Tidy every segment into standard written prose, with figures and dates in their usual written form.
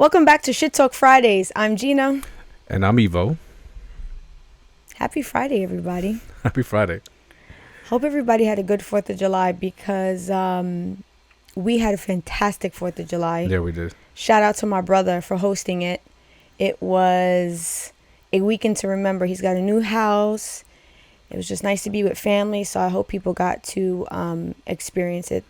Welcome back to Shit Talk Fridays. I'm Jeanna. And I'm Ivo. Happy Friday, everybody. Happy Friday. Hope everybody had a good 4th of July because we had a fantastic 4th of July. Yeah, we did. Shout out to my brother for hosting it. It was a weekend to remember. He's got a new house. It was just nice to be with family, so I hope people got to experience it,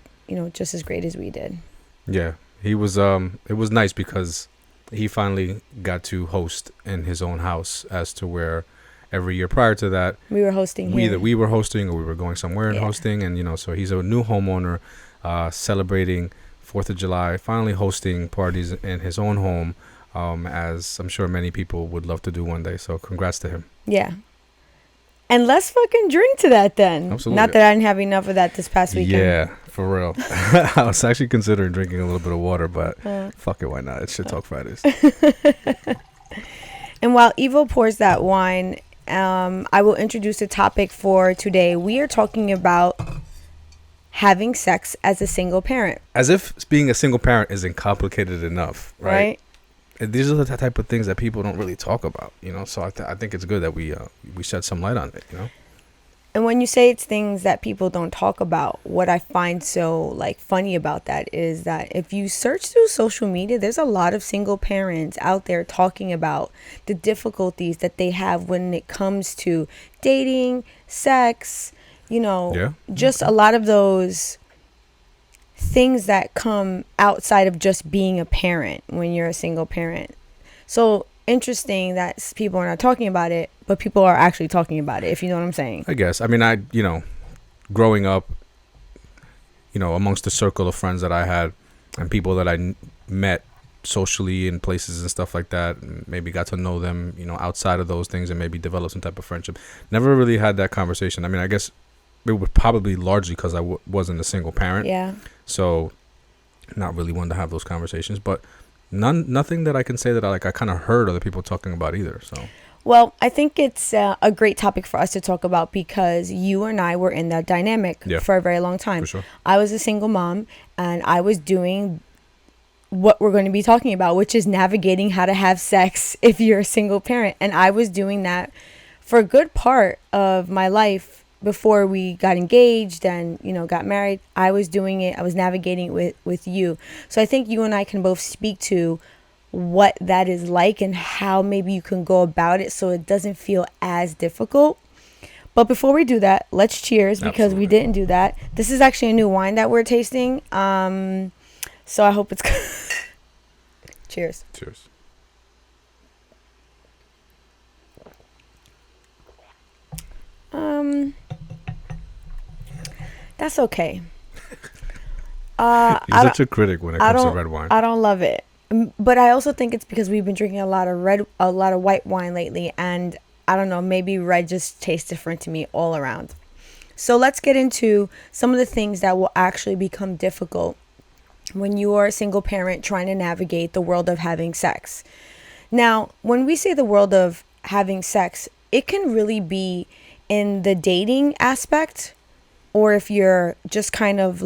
just as great as we did. Yeah, he was. It was nice because he finally got to host in his own house, as to where every year prior to that we were hosting. Either we were hosting or we were going somewhere and hosting, and so he's a new homeowner, celebrating 4th of July, finally hosting parties in his own home, as I'm sure many people would love to do one day. So congrats to him. Yeah. And let's fucking drink to that then. Absolutely. Not that I didn't have enough of that this past weekend. Yeah, for real. I was actually considering drinking a little bit of water, but fuck it, why not? It's Shit Talk Fridays. And while Ivo pours that wine, I will introduce the topic for today. We are talking about having sex as a single parent. As if being a single parent isn't complicated enough, right? These are the type of things that people don't really talk about, So I think it's good that we shed some light on it, And when you say it's things that people don't talk about, what I find so funny about that is that if you search through social media, there's a lot of single parents out there talking about the difficulties that they have when it comes to dating, sex, just a lot of those things that come outside of just being a parent when you're a single parent. So interesting that people are not talking about it, but people are actually talking about it, if you know what I'm saying. I guess. I mean, growing up, amongst the circle of friends that I had and people that I met socially in places and stuff like that, and maybe got to know them, outside of those things and maybe develop some type of friendship. Never really had that conversation. I mean, I guess it was probably largely because I wasn't a single parent. Yeah. So not really one to have those conversations, but nothing that I can say that I kind of heard other people talking about either. So, well, I think it's a great topic for us to talk about because you and I were in that dynamic for a very long time. For sure. I was a single mom and I was doing what we're going to be talking about, which is navigating how to have sex if you're a single parent. And I was doing that for a good part of my life before we got engaged and, got married. I was doing it. I was navigating it with you. So I think you and I can both speak to what that is like and how maybe you can go about it so it doesn't feel as difficult. But before we do that, let's cheers because Absolutely. We didn't do that. This is actually a new wine that we're tasting. So I hope it's good. Cheers. Cheers. That's okay. You're such a critic when it comes to red wine. I don't love it, but I also think it's because we've been drinking a lot of white wine lately, and I don't know, maybe red just tastes different to me all around. So let's get into some of the things that will actually become difficult when you are a single parent trying to navigate the world of having sex. Now, when we say the world of having sex, it can really be in the dating aspect, or if you're just kind of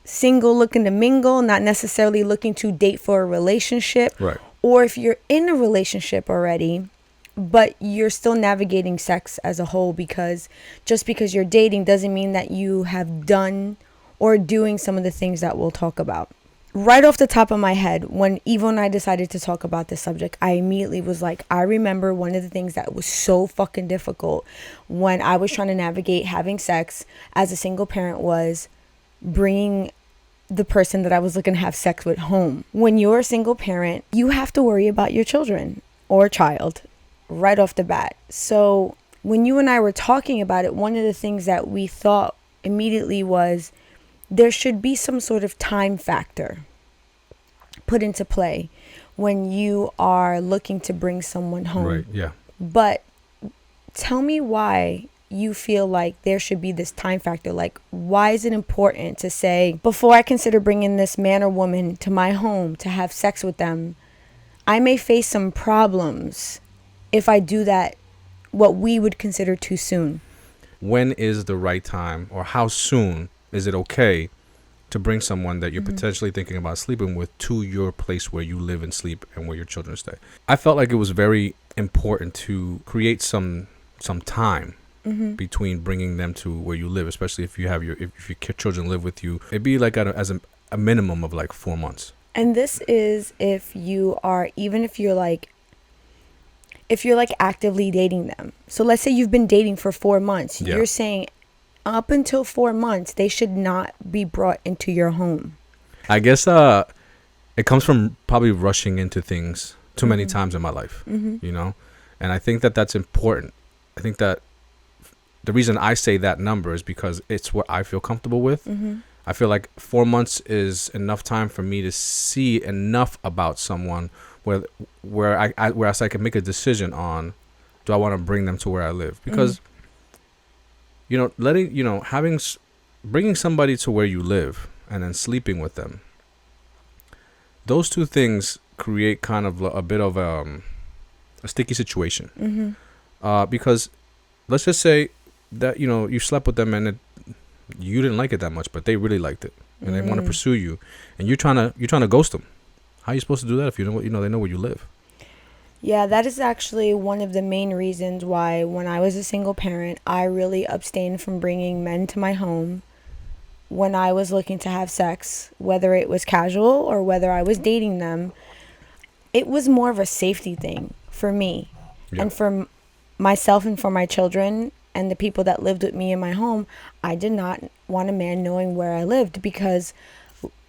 single looking to mingle, not necessarily looking to date for a relationship. Right. Or if you're in a relationship already, but you're still navigating sex as a whole, because just because you're dating doesn't mean that you have done or doing some of the things that we'll talk about. Right off the top of my head, when Ivo and I decided to talk about this subject, I immediately was I remember one of the things that was so fucking difficult when I was trying to navigate having sex as a single parent was bringing the person that I was looking to have sex with home. When you're a single parent, you have to worry about your children or child right off the bat. So when you and I were talking about it, one of the things that we thought immediately was there should be some sort of time factor put into play when you are looking to bring someone home. Right, yeah. But tell me why you feel like there should be this time factor. Why is it important to say, before I consider bringing this man or woman to my home to have sex with them, I may face some problems if I do that, what we would consider too soon? When is the right time, or how soon is it okay to bring someone that you're potentially thinking about sleeping with to your place where you live and sleep and where your children stay. I felt like it was very important to create some time between bringing them to where you live, especially if you have if your children live with you. It'd be like as a minimum of like 4 months. And this is if you're actively dating them. So let's say you've been dating for 4 months. Yeah. You're saying up until 4 months, they should not be brought into your home. I guess it comes from probably rushing into things too many times in my life, you know? And I think that that's important. I think that the reason I say that number is because it's what I feel comfortable with. I feel like 4 months is enough time for me to see enough about someone where I can make a decision on, do I want to bring them to where I live? Because you know, bringing somebody to where you live and then sleeping with them, those two things create kind of a bit of a sticky situation. Because let's just say that, you know, you slept with them and you didn't like it that much, but they really liked it and they want to pursue you, and you're trying to ghost them. How are you supposed to do that if they know where you live? Yeah, that is actually one of the main reasons why when I was a single parent, I really abstained from bringing men to my home when I was looking to have sex, whether it was casual or whether I was dating them. It was more of a safety thing for me and for myself and for my children and the people that lived with me in my home. I did not want a man knowing where I lived because,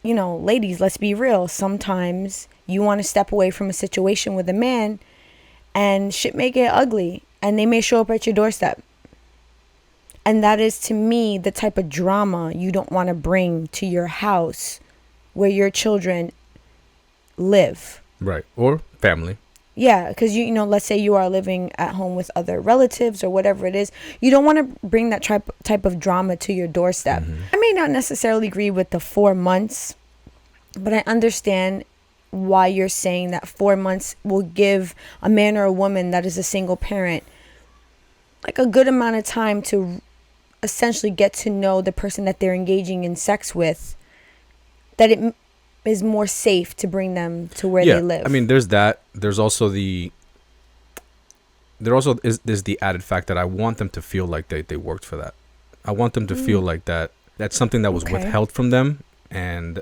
you know, ladies, let's be real. Sometimes you want to step away from a situation with a man and shit may get ugly and they may show up at your doorstep. And that is, to me, the type of drama you don't want to bring to your house where your children live. Right. Or family. Yeah, because, you know, let's say you are living at home with other relatives or whatever it is. You don't want to bring that type of drama to your doorstep. I may not necessarily agree with the 4 months, but I understand why you're saying that 4 months will give a man or a woman that is a single parent like a good amount of time to essentially get to know the person that they're engaging in sex with, that it is more safe to bring them to where they live. I mean, there's that. There's also the added fact that I want them to feel like they worked for that. I want them to feel like that's something that was withheld from them, and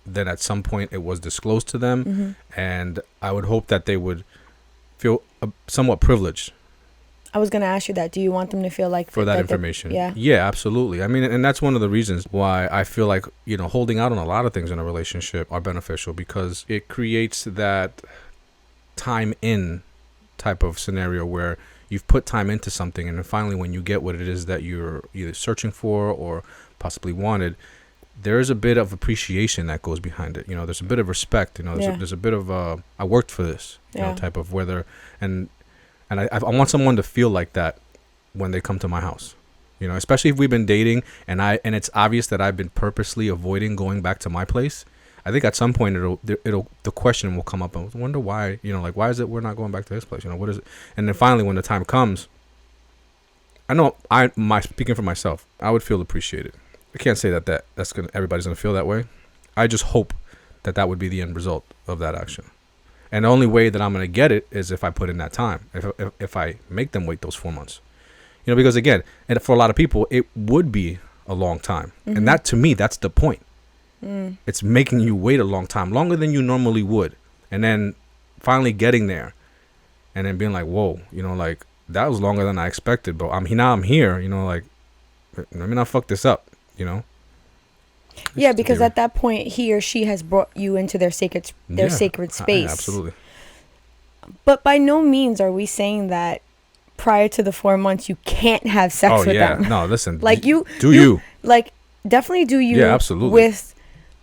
then at some point it was disclosed to them, and I would hope that they would feel somewhat privileged. I was going to ask you that. Do you want them to feel like for that information? Yeah, absolutely. I mean, and that's one of the reasons why I feel like, you know, holding out on a lot of things in a relationship are beneficial, because it creates that time in type of scenario where you've put time into something, and then finally when you get what it is that you're either searching for or possibly wanted, there is a bit of appreciation that goes behind it. You know, there's a bit of respect. You know, there's a bit of I worked for this, you know, type of whether and I want someone to feel like that when they come to my house. You know, especially if we've been dating and it's obvious that I've been purposely avoiding going back to my place. I think at some point the question will come up. I wonder why, you know, like, why is it we're not going back to his place? You know, what is it? And then finally, when the time comes, I know speaking for myself, I would feel appreciated. I can't say everybody's gonna feel that way. I just hope that would be the end result of that action. And the only way that I'm gonna get it is if I put in that time. If I make them wait those 4 months, you know, because again, and for a lot of people, it would be a long time, and that, to me, that's the point. It's making you wait a long time, longer than you normally would, and then finally getting there, and then being like, whoa, you know, like, that was longer than I expected, but I'm here, you know, like, let me not fuck this up, you know. Yeah, because at that point, he or she has brought you into their sacred space. Absolutely. But by no means are we saying that prior to the 4 months you can't have sex with them. No, listen. Like you like definitely do you. Yeah, absolutely. With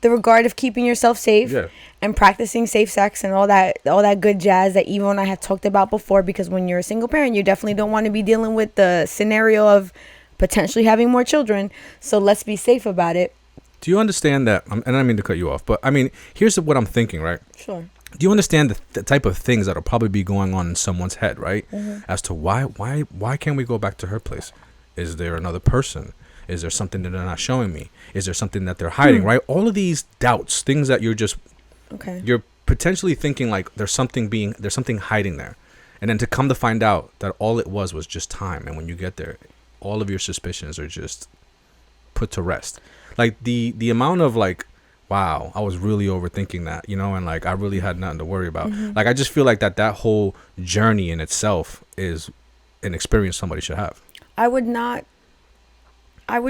the regard of keeping yourself safe and practicing safe sex and all that good jazz that Ivo and I have talked about before. Because when you're a single parent, you definitely don't want to be dealing with the scenario of potentially having more children. So let's be safe about it. Do you understand that? And I don't mean to cut you off, but I mean, here's what I'm thinking, right? Sure. Do you understand the type of things that'll probably be going on in someone's head, right? As to why can't we go back to her place? Is there another person? Is there something that they're not showing me? Is there something that they're hiding? Right? All of these doubts, things that you're potentially thinking like there's something hiding there. And then to come to find out that all it was just time. And when you get there, all of your suspicions are just put to rest. Like the amount of like, wow, I was really overthinking that, you know, and like I really had nothing to worry about. Like I just feel like that whole journey in itself is an experience somebody should have. I would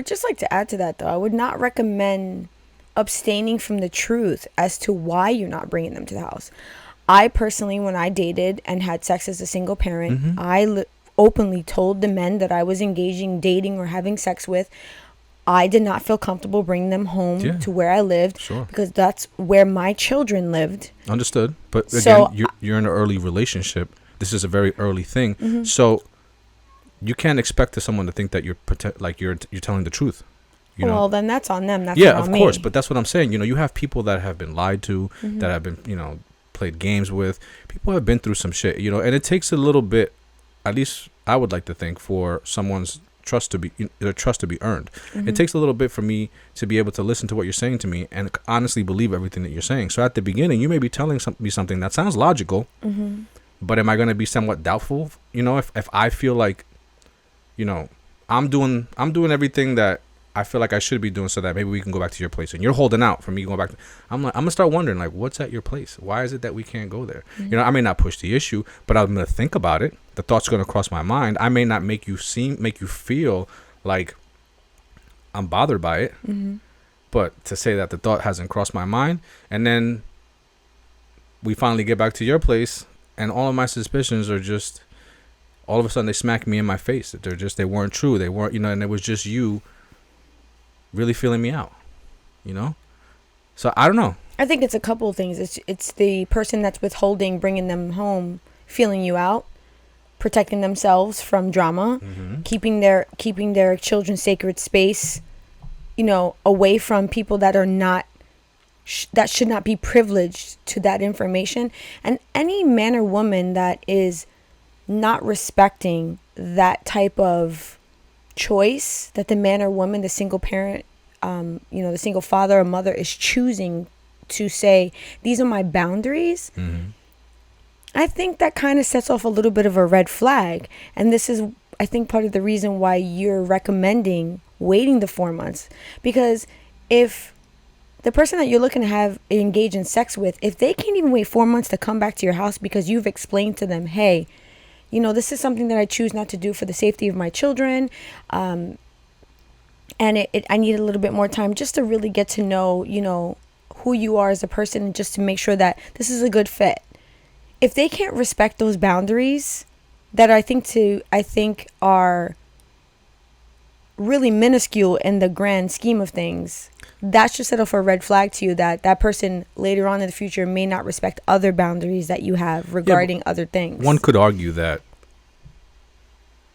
just like to add to that, though. I would not recommend abstaining from the truth as to why you're not bringing them to the house. I personally, when I dated and had sex as a single parent, I openly told the men that I was engaging, dating, or having sex with, I did not feel comfortable bringing them home to where I lived because that's where my children lived. Understood. But again, so, you're in an early relationship. This is a very early thing. So you can't expect someone to think that you're telling the truth. You know? Well, then that's on them. That's not on me. Of course. But that's what I'm saying. You know, you have people that have been lied to, that have been, you know, played games with. People have been through some shit, you know, and it takes a little bit, at least I would like to think, for someone's trust to be earned. It takes a little bit for me to be able to listen to what you're saying to me and honestly believe everything that you're saying. So at the beginning, you may be telling me something that sounds logical, but am I going to be somewhat doubtful? You know, if I feel like, you know, I'm doing everything that I feel like I should be doing so that maybe we can go back to your place, and you're holding out for me going back. I'm gonna start wondering, like, what's at your place? Why is it that we can't go there? You know, I may not push the issue, but I'm gonna think about it. The thought's gonna cross my mind. I may not make you feel like I'm bothered by it, but to say that the thought hasn't crossed my mind, and then we finally get back to your place, and all of my suspicions are just, all of a sudden they smack me in my face. They weren't true. They weren't, you know, and it was just you really feeling me out, you know? So I don't know. I think it's a couple of things. It's the person that's withholding, bringing them home, feeling you out, protecting themselves from drama, keeping their children's sacred space, you know, away from people that are not, that should not be privileged to that information. And any man or woman that is not respecting that type of choice that the man or woman, the single parent, you know, the single father or mother is choosing to say, these are my boundaries. I think that kind of sets off a little bit of a red flag. And this is, I think, part of the reason why you're recommending waiting the 4 months. Because if the person that you're looking to have engage in sex with, if they can't even wait 4 months to come back to your house because you've explained to them, hey, you know, this is something that I choose not to do for the safety of my children. And I need a little bit more time just to really get to know, you know, who you are as a person, and just to make sure that this is a good fit. If they can't respect those boundaries that I think are really minuscule in the grand scheme of things, that should set off a red flag to you that person later on in the future may not respect other boundaries that you have regarding other things. One could argue that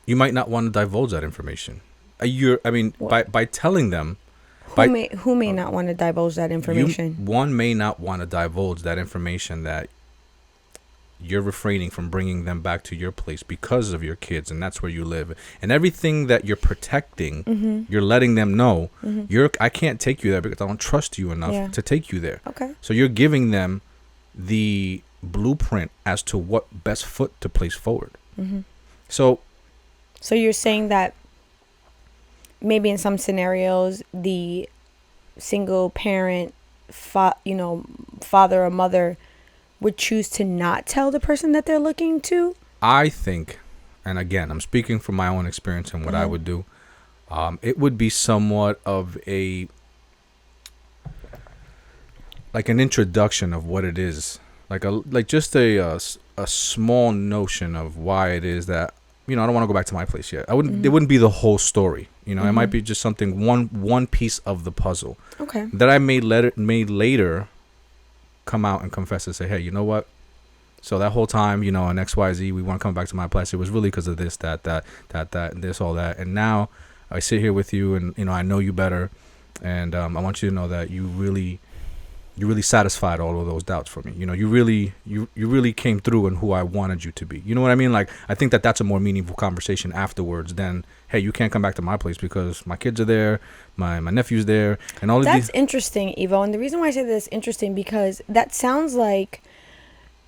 you might not want to divulge that information. By telling them, who may not want to divulge that information? One may not want to divulge that information that you're refraining from bringing them back to your place because of your kids, and that's where you live, and everything that you're protecting, you're letting them know I can't take you there because I don't trust you enough to take you there. Okay. So you're giving them the blueprint as to what best foot to place forward. So you're saying that maybe in some scenarios the single parent, father or mother would choose to not tell the person that they're looking to? I think, and again, I'm speaking from my own experience and what I would do, it would be somewhat of an introduction of what it is, just a small notion of why it is that, you know, I don't want to go back to my place yet. It wouldn't be the whole story. You know, it might be just something, one piece of the puzzle. Okay. That I may later come out and confess and say, hey, you know what? So that whole time, you know, on XYZ, we want to come back to my place. It was really because of this, that, this, all that. And now I sit here with you and, you know, I know you better. And I want you to know that you really you really satisfied all of those doubts for me. You know, you really came through in who I wanted you to be. You know what I mean? Like, I think that that's a more meaningful conversation afterwards than, hey, you can't come back to my place because my kids are there, my nephew's there, and all of these. That's interesting, Ivo. And the reason why I say that's interesting, because that sounds like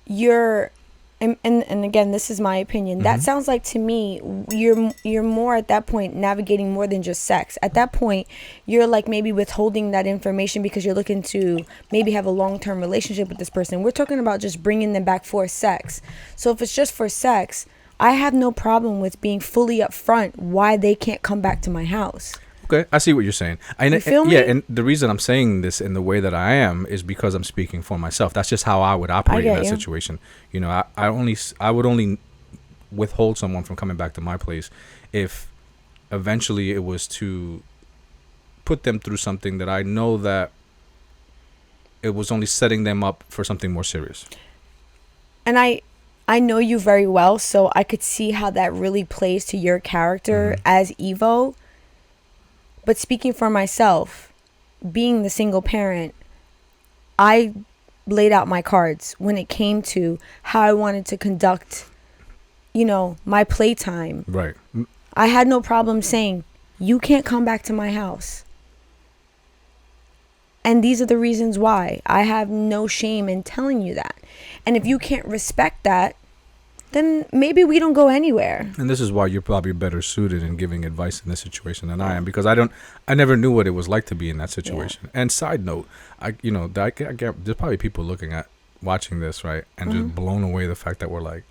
you're, and again, this is my opinion. That sounds like, to me, you're more at that point navigating more than just sex. At that point, you're like maybe withholding that information because you're looking to maybe have a long-term relationship with this person. We're talking about just bringing them back for sex. So if it's just for sex, I have no problem with being fully upfront why they can't come back to my house. Okay, I see what you're saying. You feel me? Yeah, and the reason I'm saying this in the way that I am is because I'm speaking for myself. That's just how I would operate in that situation. You know, I would only withhold someone from coming back to my place if eventually it was to put them through something that I know that it was only setting them up for something more serious. And I know you very well, so I could see how that really plays to your character as Ivo. But speaking for myself, being the single parent, I laid out my cards when it came to how I wanted to conduct, you know, my playtime. Right. I had no problem saying, you can't come back to my house. And these are the reasons why. I have no shame in telling you that. And if you can't respect that, then maybe we don't go anywhere. And this is why you're probably better suited in giving advice in this situation than I am, because I never knew what it was like to be in that situation. Yeah. And side note, I get there's probably people watching this, right, and just blown away the fact that we're like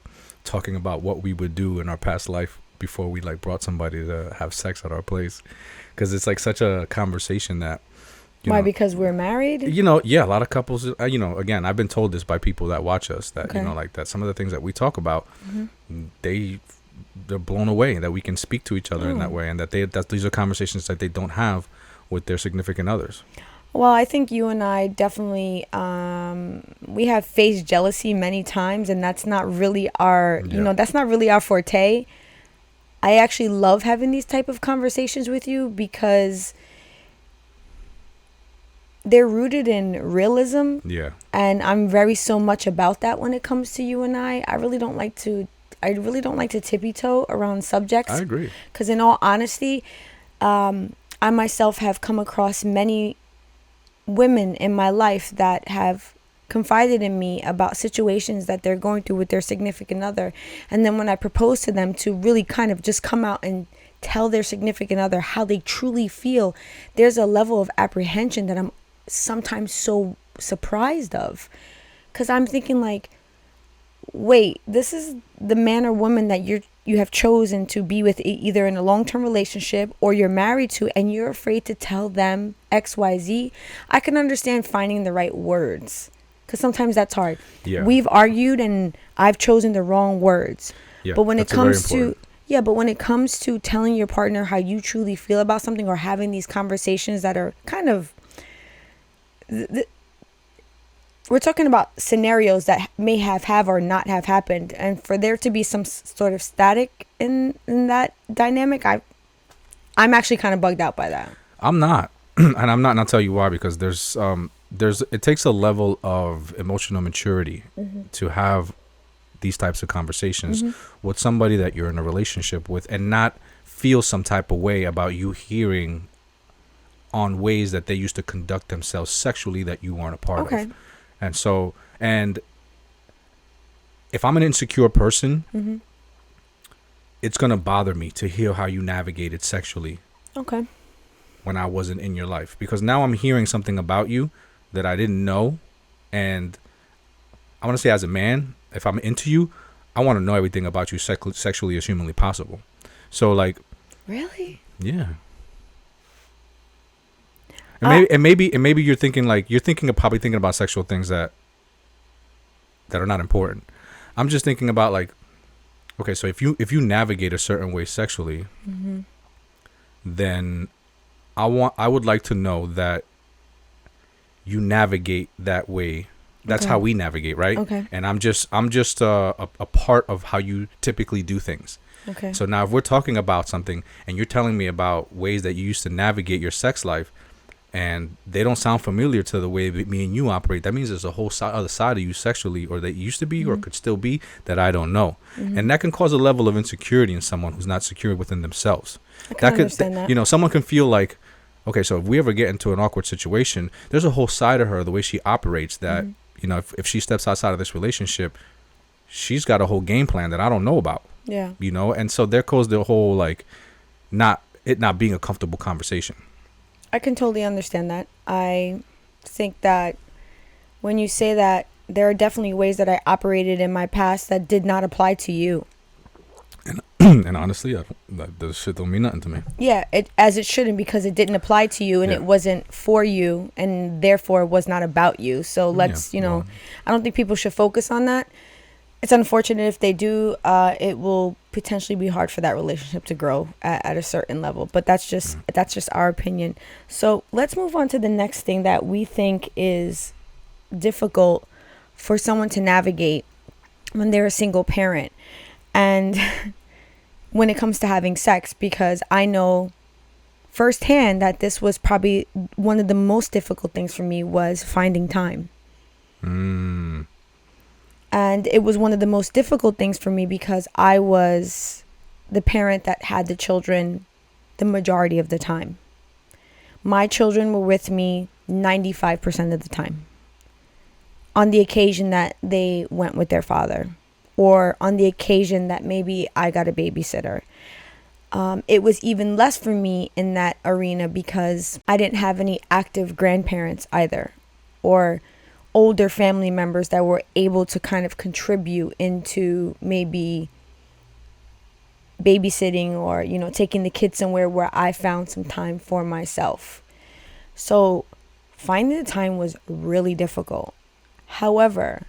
talking about what we would do in our past life before we like brought somebody to have sex at our place, because it's like such a conversation that. Why? Because we're married? You know, yeah, a lot of couples, you know, again, I've been told this by people that watch us that, you know, like that some of the things that we talk about, they're blown away that we can speak to each other in that way, and that these are conversations that they don't have with their significant others. Well, I think you and I definitely, we have faced jealousy many times, and that's not really that's not really our forte. I actually love having these type of conversations with you because they're rooted in realism. Yeah. And I'm very so much about that when it comes to you and I. I really don't like to tippy toe around subjects. I agree. Because in all honesty, I myself have come across many women in my life that have confided in me about situations that they're going through with their significant other. And then when I propose to them to really kind of just come out and tell their significant other how they truly feel, there's a level of apprehension that I'm sometimes so surprised of, because I'm thinking like, wait, this is the man or woman that you have chosen to be with, either in a long-term relationship or you're married to, and you're afraid to tell them XYZ. I can understand finding the right words, because sometimes that's hard. Yeah. We've argued and I've chosen the wrong words. Yeah, but when it comes to telling your partner how you truly feel about something, or having these conversations that are kind of we're talking about scenarios that may have or not have happened, and for there to be some sort of static in that dynamic, I'm actually kind of bugged out by that. I'm not. And I'm not, and I'll tell you why, because there's it takes a level of emotional maturity to have these types of conversations with somebody that you're in a relationship with, and not feel some type of way about you hearing on ways that they used to conduct themselves sexually that you weren't a part of. And if I'm an insecure person, it's going to bother me to hear how you navigated sexually when I wasn't in your life, because now I'm hearing something about you that I didn't know. And I want to say, as a man, if I'm into you, I want to know everything about you sexually as humanly possible. So like, really? Yeah. And maybe you're thinking probably thinking about sexual things that are not important. I'm just thinking about like, okay, so if you navigate a certain way sexually, then I would like to know that you navigate that way. That's how we navigate, right? Okay. And I'm just a part of how you typically do things. Okay. So now if we're talking about something and you're telling me about ways that you used to navigate your sex life, and they don't sound familiar to the way that me and you operate, that means there's a whole other side of you sexually, or that used to be, or could still be, that I don't know. And that can cause a level of insecurity in someone who's not secure within themselves. I can understand that. You know, someone can feel like, okay, so if we ever get into an awkward situation, there's a whole side of her, the way she operates, that, you know, if she steps outside of this relationship, she's got a whole game plan that I don't know about. Yeah. You know, and so there goes the whole, like, not being a comfortable conversation. I can totally understand that. I think that when you say that, there are definitely ways that I operated in my past that did not apply to you. And honestly, that shit don't mean nothing to me. Yeah, as it shouldn't, because it didn't apply to you, and it wasn't for you, and therefore was not about you. So let's, I don't think people should focus on that. It's unfortunate if they do. It will potentially be hard for that relationship to grow at a certain level, but that's just our opinion. So let's move on to the next thing that we think is difficult for someone to navigate when they're a single parent, and when it comes to having sex, because I know firsthand that this was probably one of the most difficult things for me, was finding time. And it was one of the most difficult things for me because I was the parent that had the children the majority of the time. My children were with me 95% of the time. On the occasion that they went with their father, or on the occasion that maybe I got a babysitter. It was even less for me in that arena because I didn't have any active grandparents either, or older family members that were able to kind of contribute into maybe babysitting, or, you know, taking the kids somewhere where I found some time for myself. So finding the time was really difficult. However,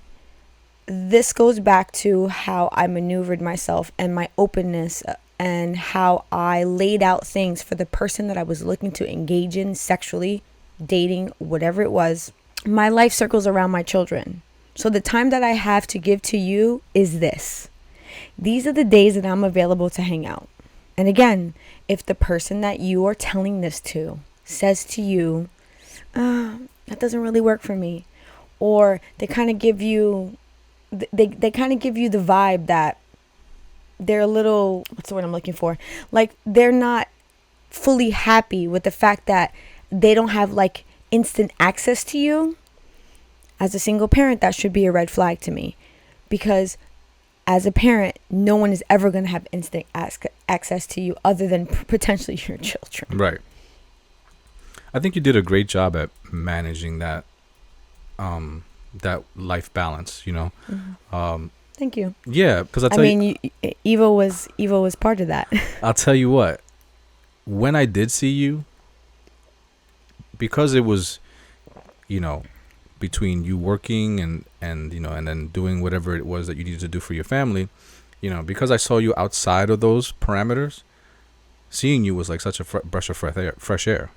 this goes back to how I maneuvered myself and my openness, and how I laid out things for the person that I was looking to engage in sexually, dating, whatever it was. My life circles around my children. So the time that I have to give to you is this. These are the days that I'm available to hang out. And again, if the person that you are telling this to says to you, that doesn't really work for me, or they kind of give you they kind of give you the vibe that they're a little, what's the word I'm looking for? Like, they're not fully happy with the fact that they don't have like instant access to you. As a single parent, that should be a red flag to me, because as a parent, no one is ever going to have instant access to you other than potentially your children. Right. I think you did a great job at managing that that life balance, you know. Thank you. Yeah, because Ivo was part of that. I'll tell you what, when I did see you, because it was, you know, between you working and you know, and then doing whatever it was that you needed to do for your family, you know, because I saw you outside of those parameters, seeing you was like such a breath of fresh air.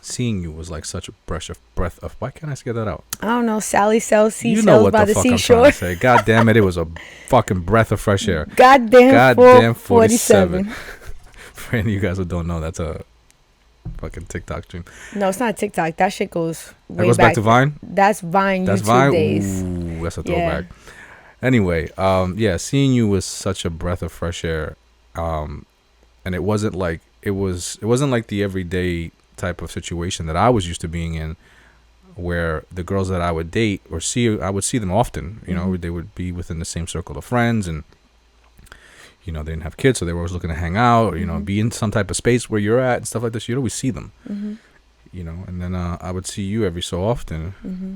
Seeing you was like such a breath of, why can't I get that out? I don't know. Sally sells seashells, you know what by the the fuck I'm seashore. trying to say. God damn it, it was a fucking breath of fresh air. Goddamn 47. For any of you guys who don't know, that's a fucking TikTok stream. No, it's not TikTok. That shit goes way It goes back to Vine? That's Vine. That's YouTube Vine? days. Ooh, that's a throwback. Anyway, yeah, seeing you was such a breath of fresh air. And it wasn't like the everyday type of situation that I was used to being in, where the girls that I would date or see, I would see them often. You know, they would be within the same circle of friends, and you know, they didn't have kids, so they were always looking to hang out, or, you know, be in some type of space where you're at and stuff like this. You'd always see them, you know, and then I would see you every so often,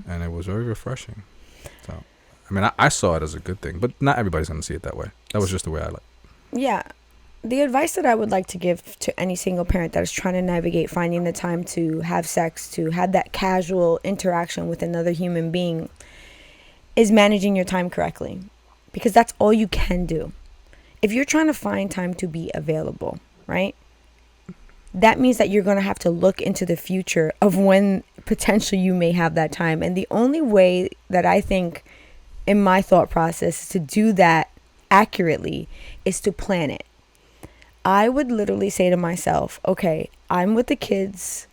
and it was very refreshing. So, I mean, I saw it as a good thing, but not everybody's going to see it that way. That was just the way I like. Yeah. The advice that I would like to give to any single parent that is trying to navigate finding the time to have sex, to have that casual interaction with another human being, is managing your time correctly, because that's all you can do. If you're trying to find time to be available, right, that means that you're going to have to look into the future of when potentially you may have that time. And the only way that I think in my thought process to do that accurately is to plan it. I would literally say to myself, okay, I'm with the kids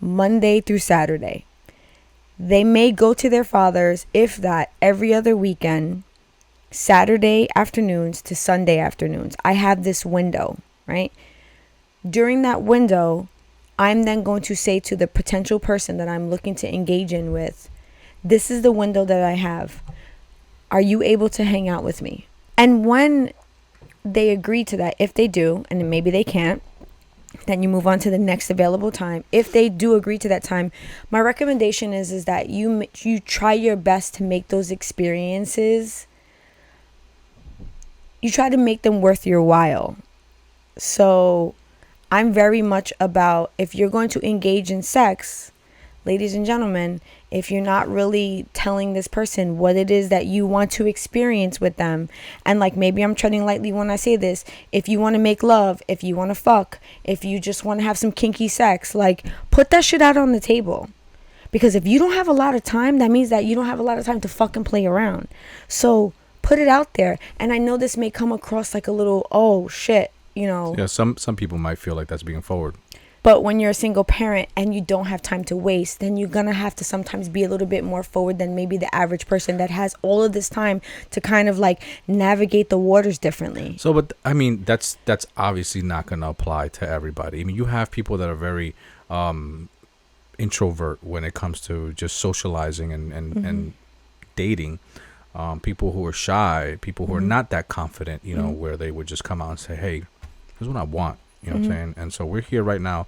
Monday through Saturday. They may go to their fathers, if that, every other weekend, Saturday afternoons to Sunday afternoons. I have this window, right? During that window, I'm then going to say to the potential person that I'm looking to engage in with, this is the window that I have. Are you able to hang out with me? And when they agree to that, if they do, and maybe they can't, then you move on to the next available time. If they do agree to that time, my recommendation is that you try your best to make those experiences, you try to make them worth your while. So I'm very much about, if you're going to engage in sex, ladies and gentlemen, if you're not really telling this person what it is that you want to experience with them, and like, maybe I'm treading lightly when I say this, if you want to make love, if you want to fuck, if you just want to have some kinky sex, like, put that shit out on the table. Because if you don't have a lot of time, that means that you don't have a lot of time to fucking play around. So put it out there. And I know this may come across like a little, oh shit, you know. Yeah, some people might feel like that's being forward. But when you're a single parent and you don't have time to waste, then you're going to have to sometimes be a little bit more forward than maybe the average person that has all of this time to kind of like navigate the waters differently. So, but I mean, that's obviously not going to apply to everybody. I mean, you have people that are very introvert when it comes to just socializing and dating. People who are shy, people who are not that confident, you know, where they would just come out and say, hey, here's what I want. You know what I'm saying? And so we're here right now.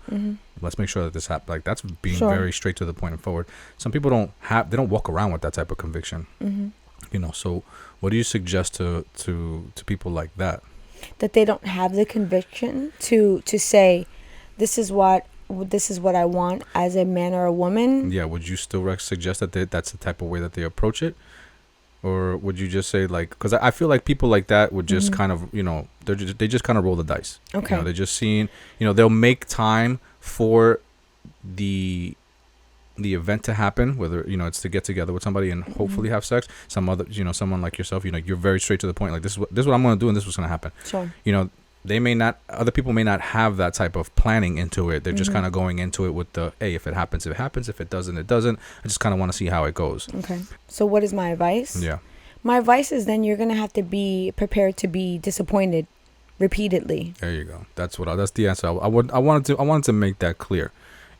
Let's make sure that this happens. Like, that's being very straight to the point and forward. Some people they don't walk around with that type of conviction. You know, so what do you suggest to people like that? That they don't have the conviction to say, this is what I want as a man or a woman. Yeah. Would you still suggest that that's the type of way that they approach it? Or would you just say, like, because I feel like people like that would just kind of, you know, they just kind of roll the dice. Okay. You know, they're just seeing, you know, they'll make time for the event to happen, whether, you know, it's to get together with somebody and hopefully have sex. Some other, you know, someone like yourself, you know, you're very straight to the point. Like, this is what I'm going to do, and this is what's going to happen. Sure. You know, other people may not have that type of planning into it. They're just kind of going into it with the, hey, if it happens, it happens. If it doesn't, it doesn't. I just kind of want to see how it goes. Okay. So what is my advice? Yeah. My advice is then you're going to have to be prepared to be disappointed repeatedly. There you go. That's the answer. I wanted to make that clear,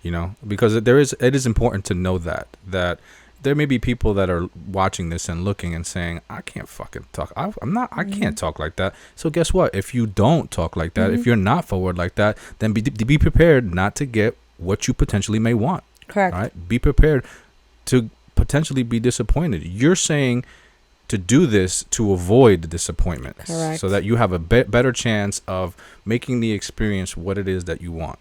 you know, because it is important to know that there may be people that are watching this and looking and saying, I can't fucking talk. I can't talk like that. So guess what? If you don't talk like that, if you're not forward like that, then be prepared not to get what you potentially may want. Correct. All right? Be prepared to potentially be disappointed. You're saying to do this to avoid the disappointment. Correct. So that you have a better chance of making the experience what it is that you want.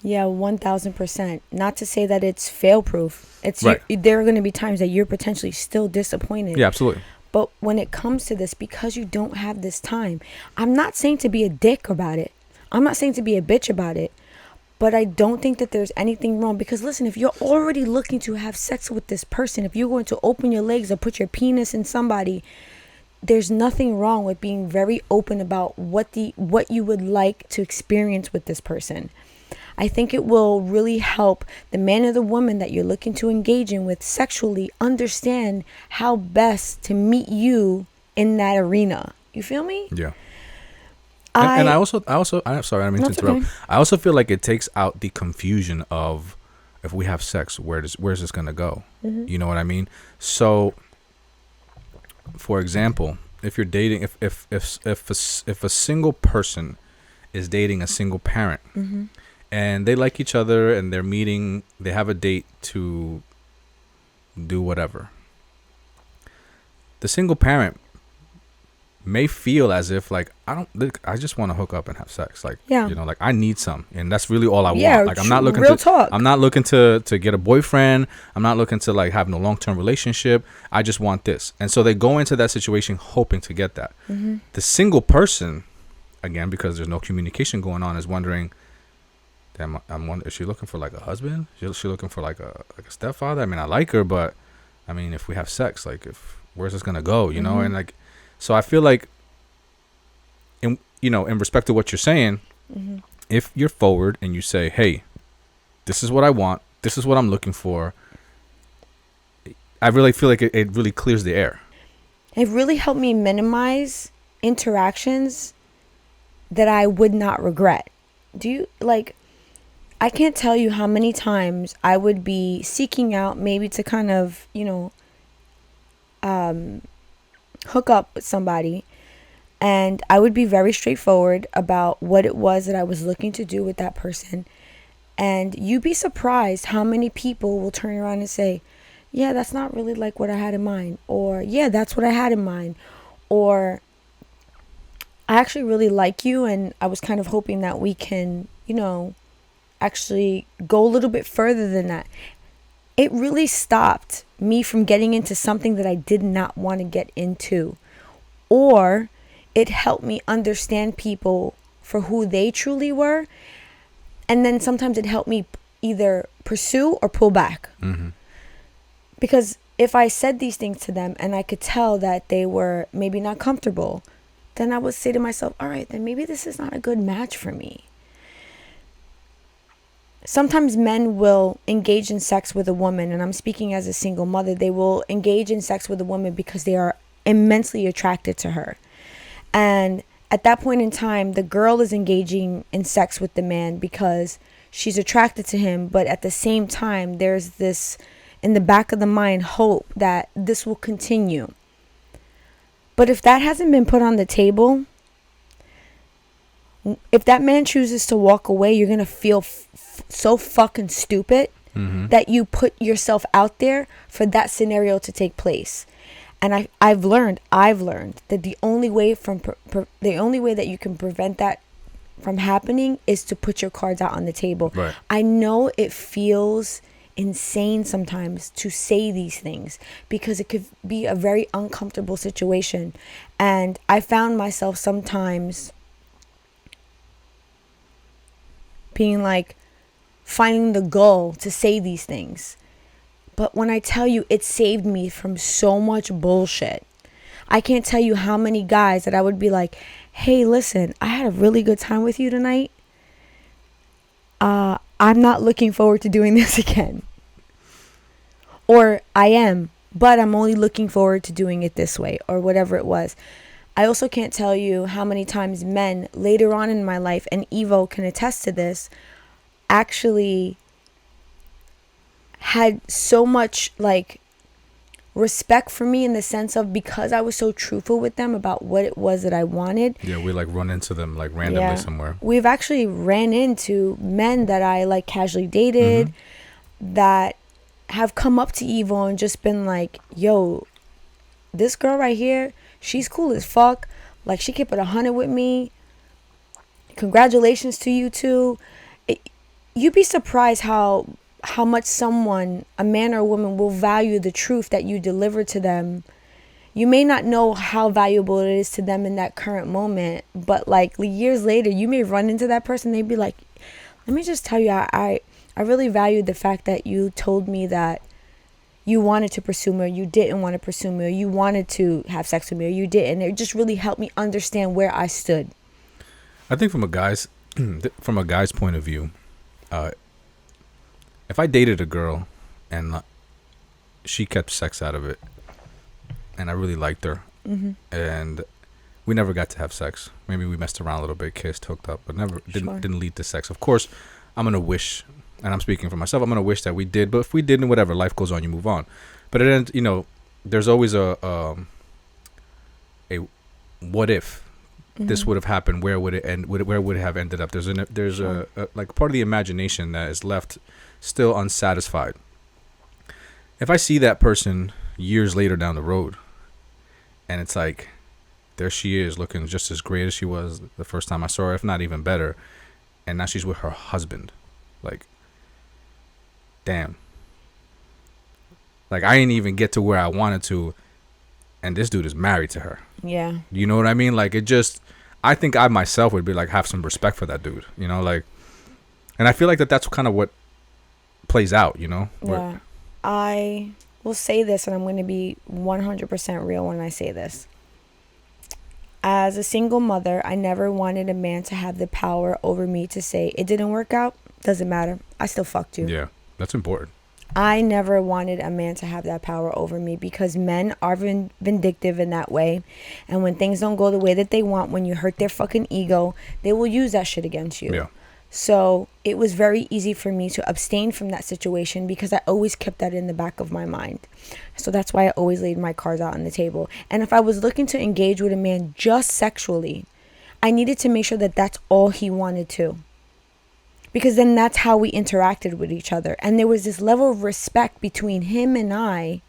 Yeah, 1,000%. Not to say that it's fail-proof. It's right. There are going to be times that you're potentially still disappointed. Yeah, absolutely. But when it comes to this, because you don't have this time, I'm not saying to be a dick about it. I'm not saying to be a bitch about it. But I don't think that there's anything wrong. Because listen, if you're already looking to have sex with this person, if you're going to open your legs or put your penis in somebody, there's nothing wrong with being very open about what you would like to experience with this person. I think it will really help the man or the woman that you're looking to engage in with sexually understand how best to meet you in that arena. You feel me? Yeah. And I also, I'm sorry, I didn't mean to interrupt. Okay. I also feel like it takes out the confusion of, if we have sex, where's this gonna go? You know what I mean? So, for example, if you're dating, if a single person is dating a single parent, and they like each other and they're meeting, they have a date to do whatever, the single parent may feel as if, like, I just want to hook up and have sex, like, you know, like, I need some, and that's really all I want. Like, I'm not looking I'm not looking to get a boyfriend. I'm not looking to, like, have no long-term relationship. I just want this. And so they go into that situation hoping to get that. The single person, again, because there's no communication going on, is wondering, damn, is she looking for, like, a husband? Is she looking for, like a stepfather? I mean, I like her, but I mean, if we have sex, like, where's this gonna go? You know, and like, so I feel like, in respect to what you're saying, if you're forward and you say, hey, this is what I want. This is what I'm looking for. I really feel like it really clears the air. It really helped me minimize interactions that I would not regret. I can't tell you how many times I would be seeking out maybe to kind of, hook up with somebody, and I would be very straightforward about what it was that I was looking to do with that person. And you'd be surprised how many people will turn around and say, yeah, that's not really like what I had in mind. Or, yeah, that's what I had in mind. Or, I actually really like you, and I was kind of hoping that we can, actually go a little bit further than that. It really stopped me from getting into something that I did not want to get into. Or it helped me understand people for who they truly were. And then sometimes it helped me either pursue or pull back. Mm-hmm. Because if I said these things to them and I could tell that they were maybe not comfortable, then I would say to myself, all right, then maybe this is not a good match for me. Sometimes men will engage in sex with a woman, and I'm speaking as a single mother. They will engage in sex with a woman because they are immensely attracted to her. And at that point in time, the girl is engaging in sex with the man because she's attracted to him. But at the same time, there's this, in the back of the mind, hope that this will continue. But if that hasn't been put on the table, if that man chooses to walk away, you're going to feel so fucking stupid that you put yourself out there for that scenario to take place. And I've learned that the only way that you can prevent that from happening is to put your cards out on the table. Right. I know it feels insane sometimes to say these things because it could be a very uncomfortable situation. And I found myself sometimes being like, finding the gall to say these things. But when I tell you, it saved me from so much bullshit. I can't tell you how many guys that I would be like, hey, listen, I had a really good time with you tonight. I'm not looking forward to doing this again. Or I am, but I'm only looking forward to doing it this way, or whatever it was. I also can't tell you how many times men later on in my life, and Ivo can attest to this, actually had so much respect for me in the sense of because I was so truthful with them about what it was that I wanted. Yeah, we run into them randomly somewhere. We've actually ran into men that I casually dated that have come up to Ivo and just been like, yo, this girl right here, she's cool as fuck. She kept it 100 with me. Congratulations to you too. You'd be surprised how much someone, a man or a woman, will value the truth that you deliver to them. You may not know how valuable it is to them in that current moment, but years later, you may run into that person. They'd be like, let me just tell you, I really valued the fact that you told me that you wanted to pursue me, or you didn't want to pursue me, or you wanted to have sex with me, or you didn't. It just really helped me understand where I stood. I think from a guy's point of view, if I dated a girl and she kept sex out of it, and I really liked her, and we never got to have sex. Maybe we messed around a little bit, kissed, hooked up, but never didn't lead to sex. Of course, I'm gonna wish, and I'm speaking for myself, I'm gonna wish that we did. But if we didn't, whatever, life goes on, you move on. But it ends, there's always a what if this would have happened? Where would it end? Where would it have ended up? There's a part of the imagination that is left still unsatisfied. If I see that person years later down the road, and it's like, there she is looking just as great as she was the first time I saw her, if not even better, and now she's with her husband, damn, I didn't even get to where I wanted to, and this dude is married to her. Yeah. You know what I mean? I think I myself would be have some respect for that dude, and I feel that's kind of what plays out, Yeah. I will say this, and I'm going to be 100% real when I say this. As a single mother, I never wanted a man to have the power over me to say, it didn't work out, Doesn't matter. I still fucked you. Yeah, that's important. I never wanted a man to have that power over me because men are vindictive in that way. And when things don't go the way that they want, when you hurt their fucking ego, they will use that shit against you. Yeah. So it was very easy for me to abstain from that situation because I always kept that in the back of my mind. So that's why I always laid my cards out on the table. And if I was looking to engage with a man just sexually, I needed to make sure that that's all he wanted to. Because then that's how we interacted with each other. And there was this level of respect between him and I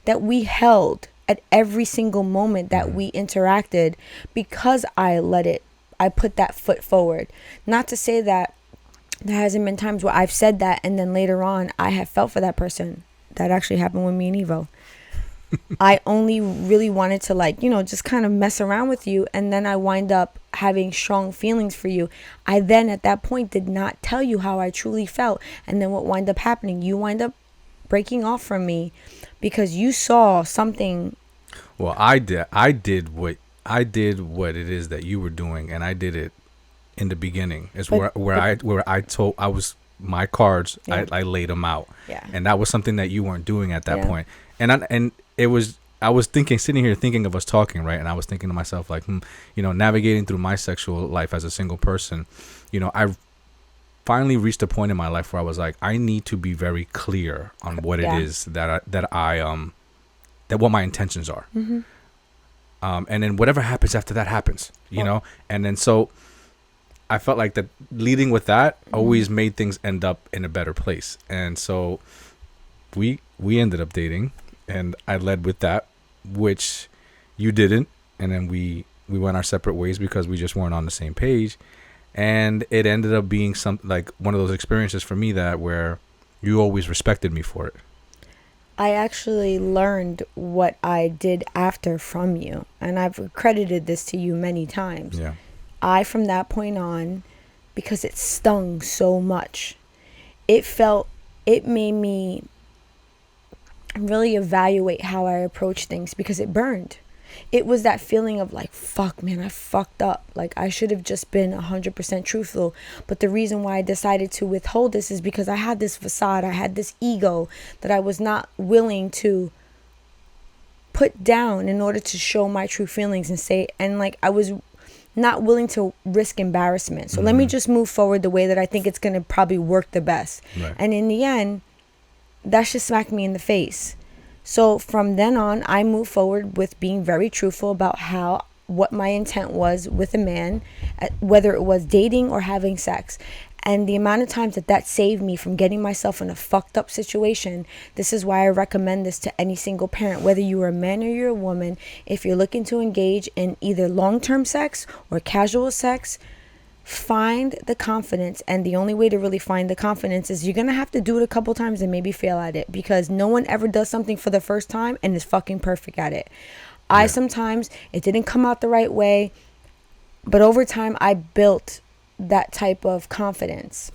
that we held at every single moment that we interacted because I put that foot forward. Not to say that there hasn't been times where I've said that and then later on I have felt for that person. That actually happened with me and Ivo. I only really wanted to, like, you know, just kind of mess around with you, and then I wind up having strong feelings for you. I then at that point did not tell you how I truly felt, and then what wind up happening, you wind up breaking off from me because you saw something. Well, I did what it is that you were doing, and I did it in the beginning. It's where I told I was my cards. Yeah. I laid them out. Yeah. And that was something that you weren't doing at that point. And it was, I was sitting here thinking of us talking, right? And I was thinking to myself, like, you know, navigating through my sexual life as a single person, you know, I finally reached a point in my life where I was like, I need to be very clear on what it is that what my intentions are. Mm-hmm. And then whatever happens after that happens, you know? And then so I felt like that leading with that always made things end up in a better place. And so we ended up dating, and I led with that, which you didn't. And then we went our separate ways because we just weren't on the same page. And it ended up being like one of those experiences for me that where you always respected me for it. I actually learned what I did after from you, and I've credited this to you many times. Yeah. From that point on, because it stung so much, it made me really evaluate how I approach things because it burned. It was that feeling of like, fuck, man, I fucked up. Like, I should have just been 100% truthful. But the reason why I decided to withhold this is because I had this facade. I had this ego that I was not willing to put down in order to show my true feelings and say, and like, I was not willing to risk embarrassment. So let me just move forward the way that I think it's going to probably work the best. Right. And in the end, that just smacked me in the face. So from then on, I moved forward with being very truthful about what my intent was with a man, whether it was dating or having sex. And the amount of times that saved me from getting myself in a fucked up situation, this is why I recommend this to any single parent, whether you're a man or you're a woman. If you're looking to engage in either long-term sex or casual sex, find the confidence. And the only way to really find the confidence is you're going to have to do it a couple times and maybe fail at it, because no one ever does something for the first time and is fucking perfect at it. Sometimes it didn't come out the right way, but over time I built that type of confidence,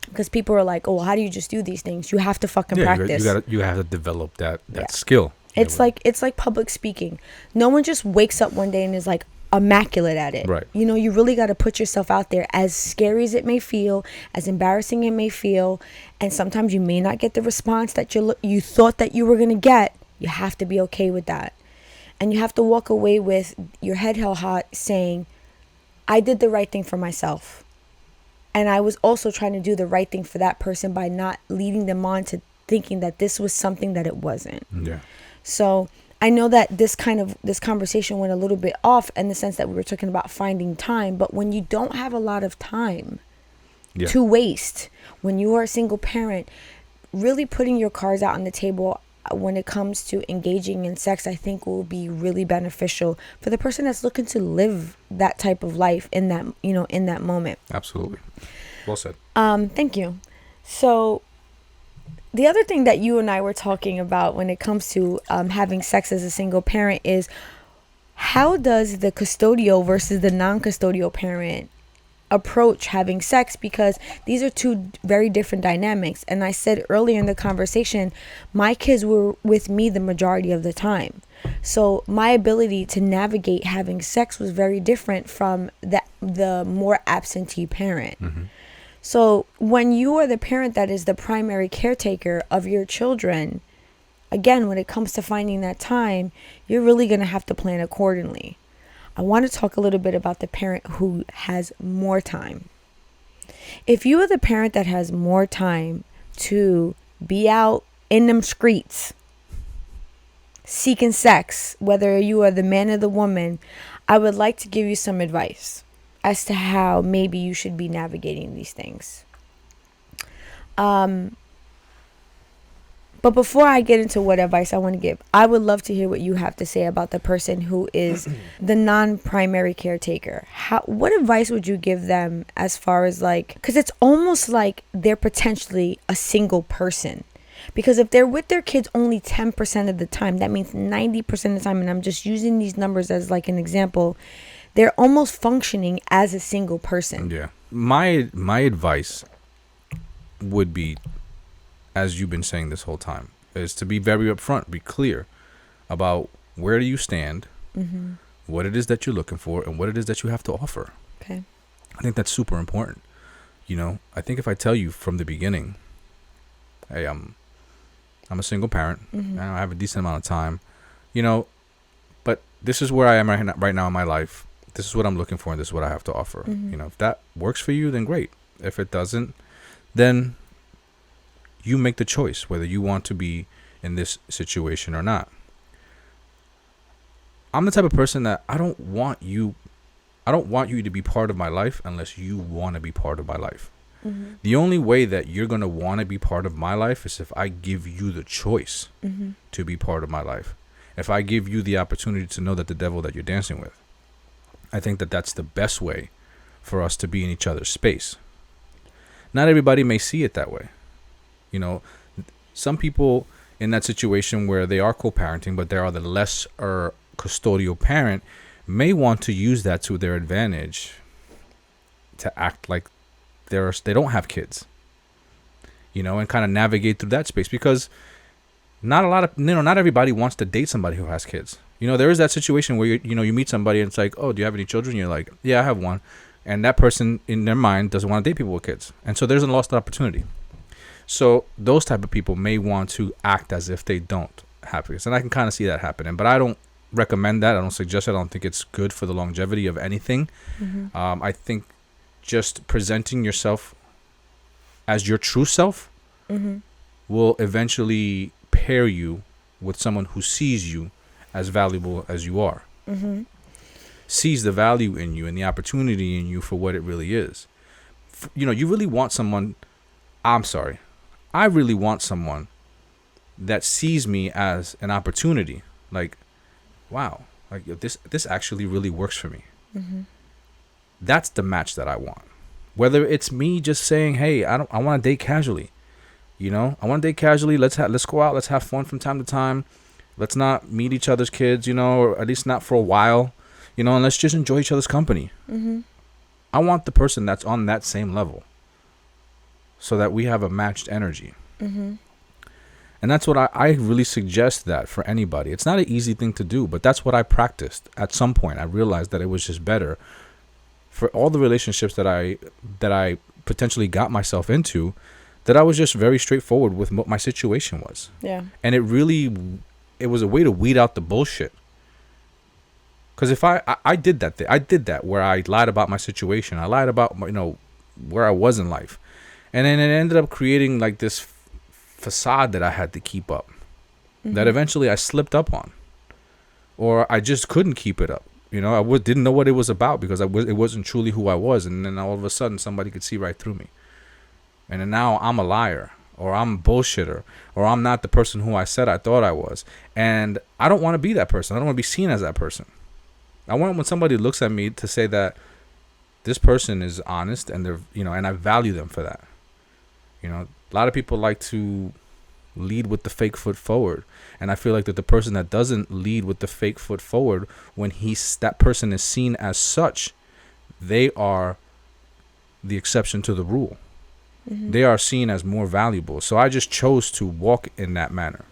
because people are like, oh, how do you just do these things? You have to fucking practice. You have to develop that skill. It's like public speaking. No one just wakes up one day and is like immaculate at it. Right. You know, you really got to put yourself out there, as scary as it may feel, as embarrassing it may feel, and sometimes you may not get the response that you thought that you were going to get. You have to be okay with that. And you have to walk away with your head held high saying, I did the right thing for myself. And I was also trying to do the right thing for that person by not leading them on to thinking that this was something that it wasn't. Yeah. So I know that this conversation went a little bit off in the sense that we were talking about finding time. But when you don't have a lot of time to waste, when you are a single parent, really putting your cards out on the table when it comes to engaging in sex, I think will be really beneficial for the person that's looking to live that type of life in that moment. Absolutely. Well said. Thank you. So the other thing that you and I were talking about when it comes to having sex as a single parent is, how does the custodial versus the non-custodial parent approach having sex? Because these are two very different dynamics. And I said earlier in the conversation, my kids were with me the majority of the time. So my ability to navigate having sex was very different from the more absentee parent. Mm-hmm. So when you are the parent that is the primary caretaker of your children, again, when it comes to finding that time, you're really going to have to plan accordingly. I want to talk a little bit about the parent who has more time. If you are the parent that has more time to be out in them streets seeking sex, whether you are the man or the woman, I would like to give you some advice as to how maybe you should be navigating these things. But before I get into what advice I want to give, I would love to hear what you have to say about the person who is the non-primary caretaker. What advice would you give them as far as like, because it's almost like they're potentially a single person. Because if they're with their kids only 10% of the time, that means 90% of the time, and I'm just using these numbers as like an example, they're almost functioning as a single person. Yeah. My advice would be, as you've been saying this whole time, is to be very upfront, be clear about where do you stand, what it is that you're looking for, and what it is that you have to offer. Okay. I think that's super important. You know, I think if I tell you from the beginning, hey, I'm a single parent, and I have a decent amount of time, you know, but this is where I am right now in my life. This is what I'm looking for, and this is what I have to offer. You know, if that works for you, then great. If it doesn't, then you make the choice whether you want to be in this situation or not. I'm the type of person that I don't want you to be part of my life unless you want to be part of my life. The only way that you're going to want to be part of my life is if I give you the choice to be part of my life. If I give you the opportunity to know that the devil that you're dancing with. I think that that's the best way for us to be in each other's space. Not everybody may see it that way. You know, some people in that situation where they are co-parenting, but they are the lesser custodial parent, may want to use that to their advantage to act like they don't have kids, you know, and kind of navigate through that space, because not everybody wants to date somebody who has kids. You know, there is that situation where you meet somebody and it's like, oh, do you have any children? You're like, yeah, I have one. And that person in their mind doesn't want to date people with kids. And so there's a lost opportunity. So those type of people may want to act as if they don't have kids. And I can kind of see that happening, but I don't recommend that. I don't suggest it. I don't think it's good for the longevity of anything. I think just presenting yourself as your true self will eventually pair you with someone who sees you as valuable as you are. Sees the value in you and the opportunity in you for what it really is. You know, you really want someone, I really want someone that sees me as an opportunity. Like, wow, like this actually really works for me. That's the match that I want. Whether it's me just saying, hey, I want to date casually. You know, I want to date casually. Let's go out. Let's have fun from time to time. Let's not meet each other's kids, you know, or at least not for a while, you know, and let's just enjoy each other's company. I want the person that's on that same level so that we have a matched energy. And that's what I really suggest that for anybody. It's not an easy thing to do, but that's what I practiced. At some point, I realized that it was just better for all the relationships that I potentially got myself into, that I was just very straightforward with what my situation was. Yeah. And it was a way to weed out the bullshit. Because if I did that thing, I did that where I lied about my situation. I lied about, you know, where I was in life. And then it ended up creating like this facade that I had to keep up, that eventually I slipped up on, or I just couldn't keep it up. You know, I didn't know what it was about because it wasn't truly who I was. And then all of a sudden somebody could see right through me. And then now I'm a liar, or I'm a bullshitter, or I'm not the person who I said I thought I was. And I don't want to be that person. I don't want to be seen as that person. I want when somebody looks at me to say that this person is honest and they're, you know, and I value them for that. You know, a lot of people like to lead with the fake foot forward. And I feel like that the person that doesn't lead with the fake foot forward, when that person is seen as such, they are the exception to the rule. They are seen as more valuable. So I just chose to walk in that manner.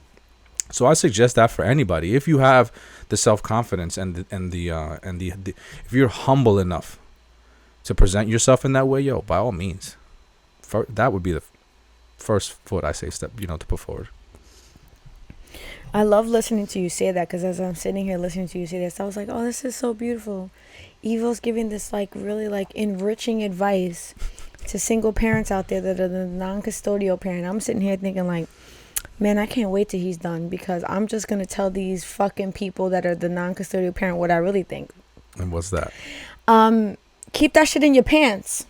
So I suggest that for anybody. If you have the self-confidence and if you're humble enough to present yourself in that way, by all means, that would be the first foot I say step, to put forward. I love listening to you say that, because as I'm sitting here listening to you say this, I was like, oh, this is so beautiful. Evo's giving this like really like enriching advice to single parents out there that are the non-custodial parent. I'm sitting here thinking like, man, I can't wait till he's done, because I'm just going to tell these fucking people that are the non-custodial parent what I really think. And what's that? Keep that shit in your pants.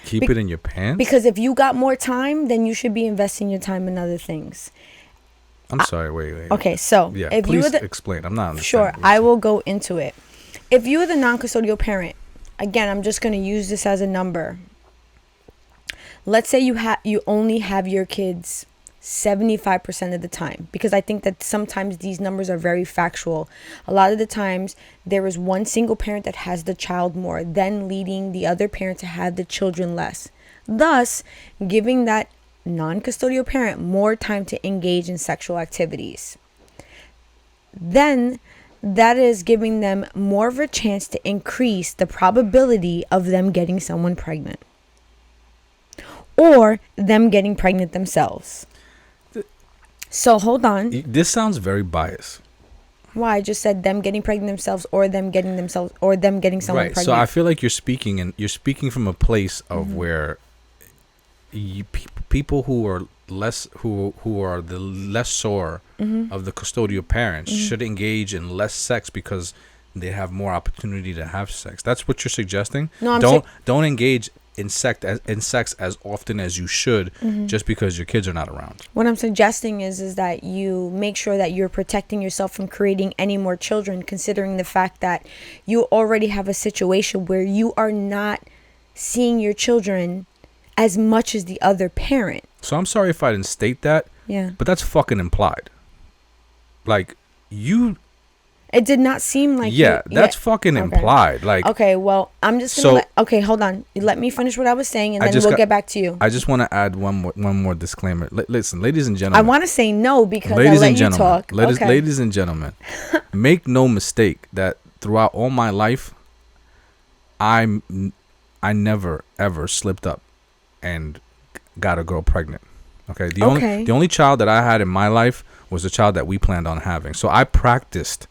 Keep it in your pants? Because if you got more time, then you should be investing your time in other things. I'm sorry, wait. Okay, so yeah, if please you explain. I'm not understanding. Sure, I will go into it. If you are the non-custodial parent, again, I'm just going to use this as a number. Let's say you only have your kids 75% of the time, because I think that sometimes these numbers are very factual. A lot of the times there is one single parent that has the child more, then leading the other parent to have the children less, thus giving that non-custodial parent more time to engage in sexual activities. Then that is giving them more of a chance to increase the probability of them getting someone pregnant or them getting pregnant themselves. So hold on. This sounds very biased. Why? I just said them getting pregnant themselves or them getting themselves or them getting someone pregnant. So I feel like you're speaking from a place of where people who are less who are the lessor of the custodial parents should engage in less sex because they have more opportunity to have sex. That's what you're suggesting. No, don't engage in sex as often as you should just because your kids are not around. What I'm suggesting is that you make sure that you're protecting yourself from creating any more children, considering the fact that you already have a situation where you are not seeing your children as much as the other parent. So I'm sorry if I didn't state that. Yeah. But that's fucking implied. Like, you... It did not seem like... Yeah, that's fucking implied. Like, okay, well, I'm just going to... Okay, hold on. Let me finish what I was saying, and then we'll get back to you. I just want to add one more disclaimer. Listen, ladies and gentlemen... I want to say no because I let you talk. Ladies and gentlemen, make no mistake that throughout all my life, I never, ever slipped up and got a girl pregnant. Okay? The only child that I had in my life was the child that we planned on having. So I practiced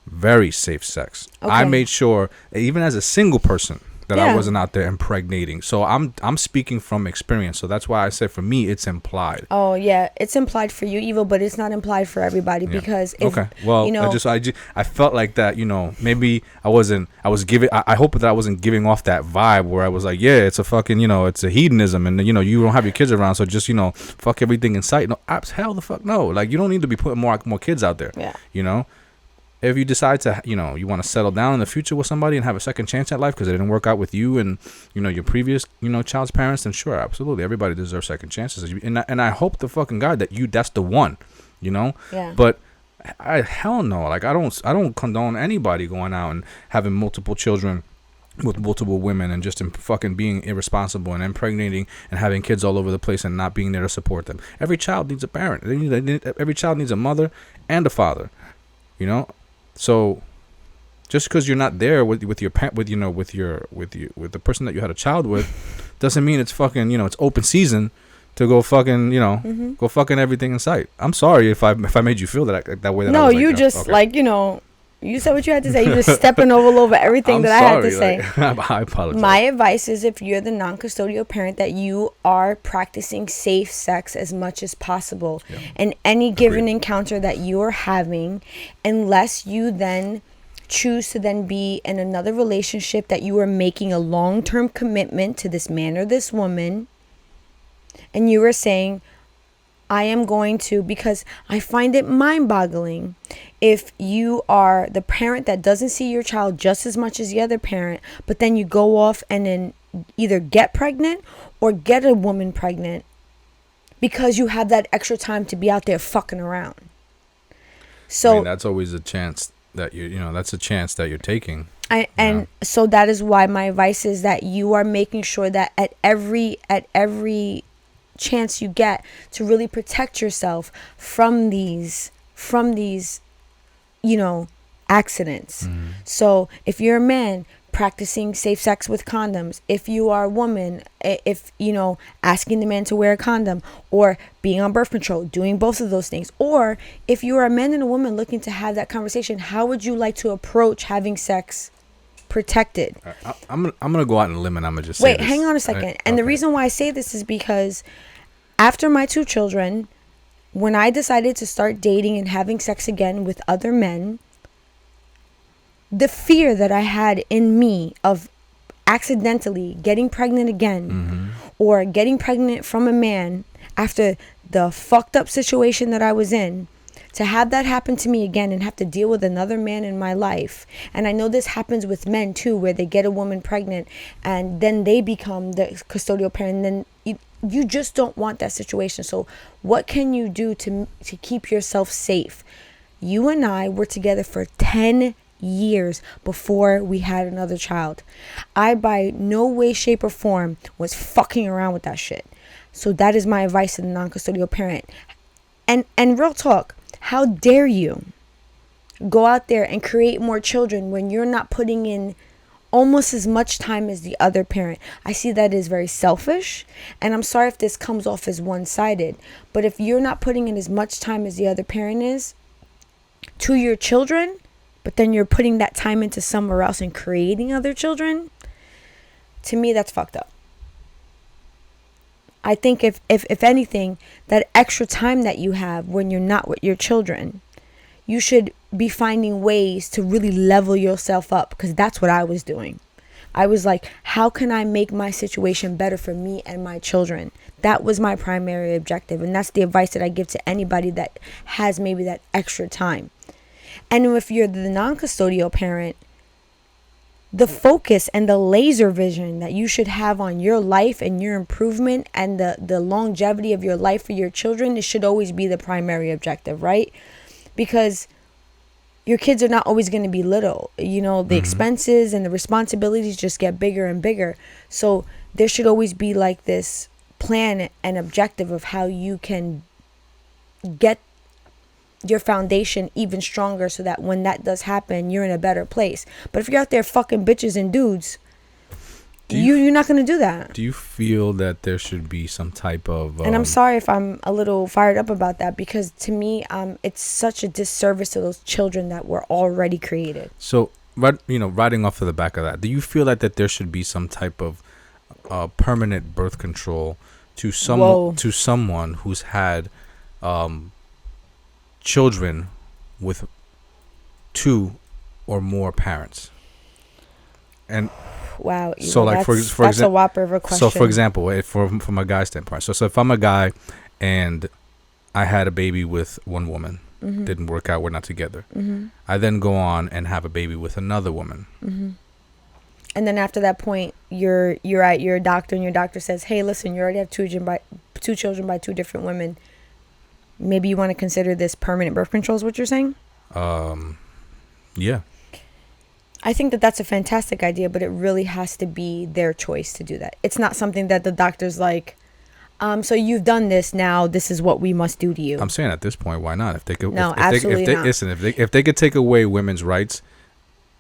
very safe sex. I made sure, even as a single person, that I wasn't out there impregnating. So I'm speaking from experience. So that's why I said for me it's implied. Oh yeah, it's implied for you, Ivo, but it's not implied for everybody because if, I felt like that. Maybe I hope that I wasn't giving off that vibe where I was like, yeah, it's a fucking, it's a hedonism, and you don't have your kids around, so just fuck everything in sight. No, hell the fuck no. Like, you don't need to be putting more kids out there. Yeah. If you decide to, you want to settle down in the future with somebody and have a second chance at life because it didn't work out with you and, your previous, child's parents, then sure, absolutely. Everybody deserves second chances. And I hope the fucking God that that's the one, Yeah. But hell no. Like, I don't condone anybody going out and having multiple children with multiple women and just fucking being irresponsible and impregnating and having kids all over the place and not being there to support them. Every child needs a parent. Every child needs a mother and a father, So, just because you're not there with the person that you had a child with, doesn't mean it's fucking it's open season to go fucking go fucking everything in sight. I'm sorry if I made you feel that way. No, you just you said what you had to say. You just stepping all over everything that I had to say. I apologize. My advice is, if you're the non-custodial parent, that you are practicing safe sex as much as possible in any given encounter that you are having, unless you then choose to then be in another relationship that you are making a long-term commitment to this man or this woman, and you are saying, I am going to, because I find it mind-boggling if you are the parent that doesn't see your child just as much as the other parent, but then you go off and then either get pregnant or get a woman pregnant because you have that extra time to be out there fucking around. So that's always a chance that that's a chance that you're taking. So that is why my advice is that you are making sure that at every chance you get to really protect yourself from these accidents. So if you're a man, practicing safe sex with condoms. If you are a woman, if, asking the man to wear a condom, or being on birth control, doing both of those things. Or if you are a man and a woman looking to have that conversation, how would you like to approach having sex protected? I'm gonna go out on a limb and I'm gonna just say Wait, this. hang on a second. And the reason why I say this is because after my 2 children, when I decided to start dating and having sex again with other men, the fear that I had in me of accidentally getting pregnant again, or getting pregnant from a man after the fucked up situation that I was in, to have that happen to me again and have to deal with another man in my life. And I know this happens with men too, where they get a woman pregnant and then they become the custodial parent, and then you just don't want that situation. So what can you do to keep yourself safe? You and I were together for 10 years before we had another child. I by no way, shape, or form was fucking around with that shit. So that is my advice to the non-custodial parent. And real talk, how dare you go out there and create more children when you're not putting in almost as much time as the other parent? I see that as very selfish, and I'm sorry if this comes off as one-sided, but if you're not putting in as much time as the other parent is to your children, but then you're putting that time into somewhere else and creating other children, to me, that's fucked up. I think if anything, that extra time that you have when you're not with your children, you should be finding ways to really level yourself up, because that's what I was doing. I was like, how can I make my situation better for me and my children? That was my primary objective, and that's the advice that I give to anybody that has maybe that extra time. And if you're the non-custodial parent, the focus and the laser vision that you should have on your life and your improvement and the longevity of your life for your children, it should always be the primary objective, right? Because your kids are not always going to be little. The expenses and the responsibilities just get bigger and bigger. So there should always be like this plan and objective of how you can get your foundation even stronger, so that when that does happen, you're in a better place. But if you're out there fucking bitches and dudes, you're not going to do that. Do you feel that there should be some type of and I'm sorry if I'm a little fired up about that, because to me, it's such a disservice to those children that were already created. So riding off of the back of that, do you feel that there should be some type of permanent birth control to someone who's had children with 2 or more parents? And wow, so like that's a whopper of a question. So for example, from a guy's standpoint, so if I'm a guy and I had a baby with one woman, didn't work out, we're not together, I then go on and have a baby with another woman, and then after that point, you're at your doctor, and your doctor says, hey, listen, you already have 2 children by 2 different women. Maybe you want to consider this permanent birth control, is what you're saying? Yeah. I think that that's a fantastic idea, but it really has to be their choice to do that. It's not something that the doctor's like, so you've done this, now this is what we must do to you. I'm saying at this point, why not? If they could, absolutely not. Listen, if they could take away women's rights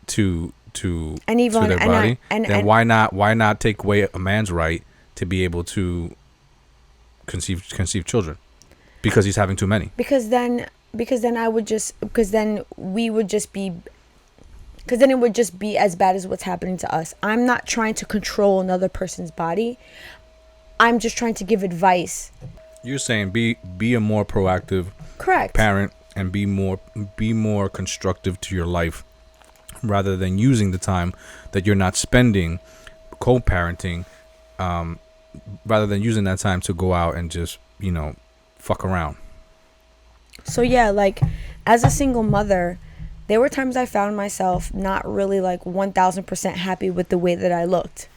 to their body, then why not take away a man's right to be able to conceive children? Because he's having too many. Because then it would just be as bad as what's happening to us. I'm not trying to control another person's body. I'm just trying to give advice. You're saying be a more proactive parent and be more constructive to your life, rather than using the time that you're not spending co-parenting, rather than using that time to go out and just fuck around. So yeah, like as a single mother, there were times I found myself not really like 1000% happy with the way that I looked,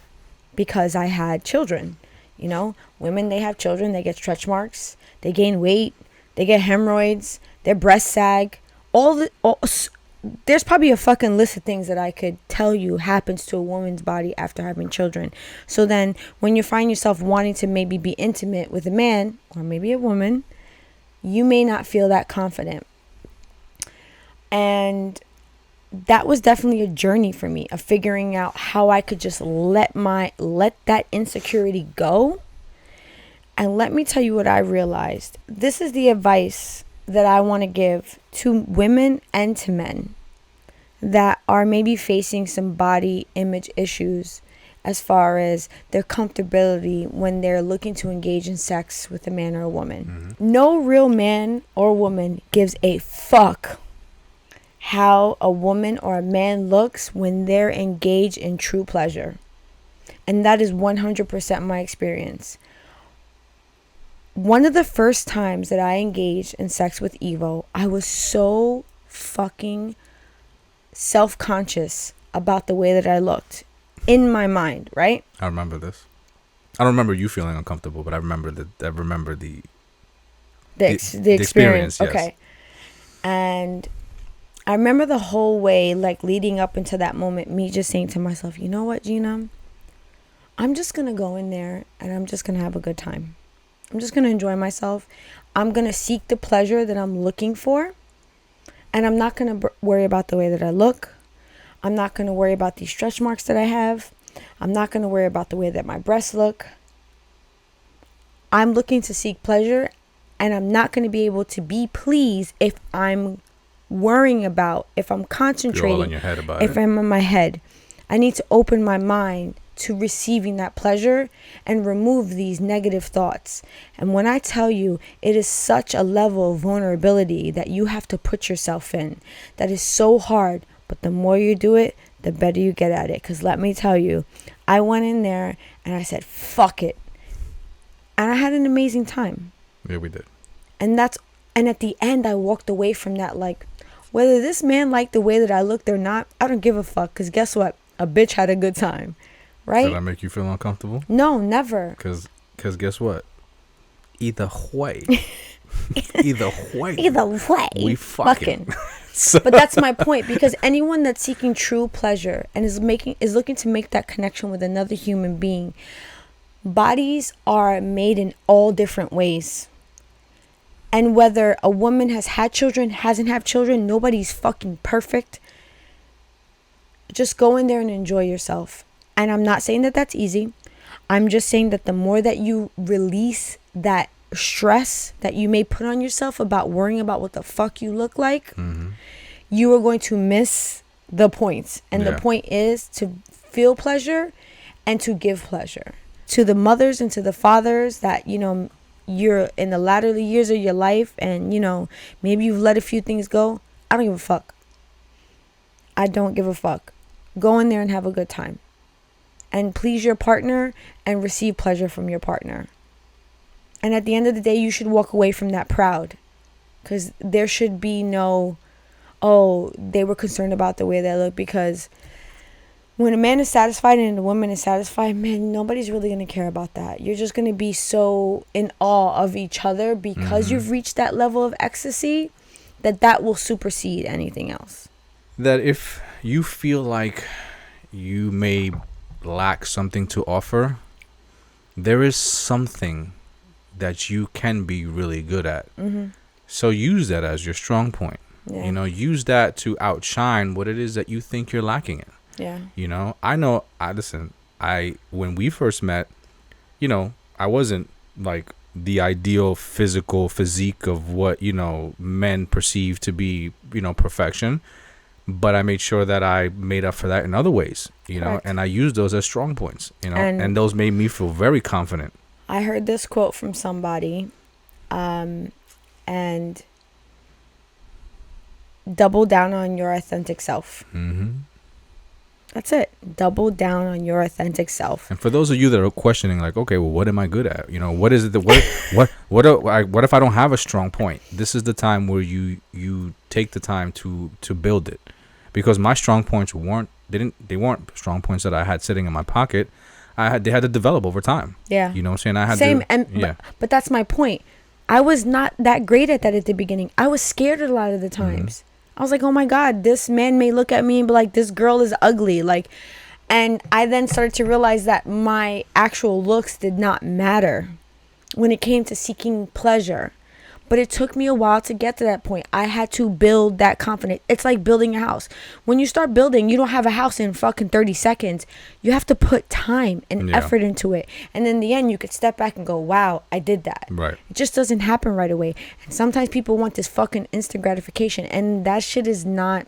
because I had children. Women, they have children, they get stretch marks, they gain weight, they get hemorrhoids, their breasts sag, there's probably a fucking list of things that I could tell you happens to a woman's body after having children. So then when you find yourself wanting to maybe be intimate with a man or maybe a woman, you may not feel that confident. And that was definitely a journey for me of figuring out how I could just let that insecurity go. And let me tell you what I realized. This is the advice that I want to give to women and to men that are maybe facing some body image issues as far as their comfortability when they're looking to engage in sex with a man or a woman. No real man or woman gives a fuck how a woman or a man looks when they're engaged in true pleasure. And that is 100% my experience. One of the first times that I engaged in sex with Ivo, I was so fucking self-conscious about the way that I looked in my mind, right? I remember this. I don't remember you feeling uncomfortable, but I remember the experience. Yes. Okay. And I remember the whole way, like leading up into that moment, me just saying to myself, you know what, Jeanna? I'm just going to go in there and I'm just going to have a good time. I'm just going to enjoy myself. I'm going to seek the pleasure that I'm looking for. And I'm not going to worry about the way that I look. I'm not going to worry about these stretch marks that I have. I'm not going to worry about the way that my breasts look. I'm looking to seek pleasure. And I'm not going to be able to be pleased if I'm worrying about, if I'm concentrating, you're all in your head about if I'm in my head. I need to open my mind to receiving that pleasure and remove these negative thoughts. And when I tell you, it is such a level of vulnerability that you have to put yourself in. That is so hard, but the more you do it, the better you get at it. Because let me tell you, I went in there and I said, fuck it. And I had an amazing time. Yeah, we did. And at the end, I walked away from that like, whether this man liked the way that I looked or not, I don't give a fuck. Because guess what? A bitch had a good time. Right? Did I make you feel uncomfortable? No, never. Because guess what? Either way. Either way. We fucking. So. But that's my point, because anyone that's seeking true pleasure and is looking to make that connection with another human being, bodies are made in all different ways. And whether a woman has had children, hasn't had children, nobody's fucking perfect. Just go in there and enjoy yourself. And I'm not saying that that's easy. I'm just saying that the more that you release that stress that you may put on yourself about worrying about what the fuck you look like, you are going to miss the points. And the point is to feel pleasure and to give pleasure. To the mothers and to the fathers that, you know, you're in the latter years of your life and, you know, maybe you've let a few things go. I don't give a fuck. I don't give a fuck. Go in there and have a good time. And please your partner and receive pleasure from your partner. And at the end of the day, you should walk away from that proud. Because there should be no, oh, they were concerned about the way they look. Because when a man is satisfied and a woman is satisfied, man, nobody's really going to care about that. You're just going to be so in awe of each other because you've reached that level of ecstasy that will supersede anything else. That if you feel like you may lack something to offer, there is something that you can be really good at. So use that as your strong point. You know, use that to outshine what it is that you think you're lacking in. You know, when we first met, you know, I wasn't like the ideal physique of what, you know, men perceive to be, you know, perfection. But I made sure that I made up for that in other ways, you know, and I used those as strong points, you know, and those made me feel very confident. I heard this quote from somebody, and double down on your authentic self. That's it. Double down on your authentic self. And for those of you that are questioning, like, okay, well, what am I good at? You know, what is it that what if I don't have a strong point? This is the time where you take the time to build it. Because my strong points weren't strong points that I had sitting in my pocket. They had to develop over time. Yeah. You know what I'm saying? But that's my point. I was not that great at that at the beginning. I was scared a lot of the times. I was like, oh my God, this man may look at me and be like, this girl is ugly. Like, and I then started to realize that my actual looks did not matter when it came to seeking pleasure. But it took me a while to get to that point. I had to build that confidence. It's like building a house. When you start building, you don't have a house in fucking 30 seconds. You have to put time and effort into it. And in the end, you could step back and go, wow, I did that. Right. It just doesn't happen right away. And sometimes people want this fucking instant gratification. And that shit is not...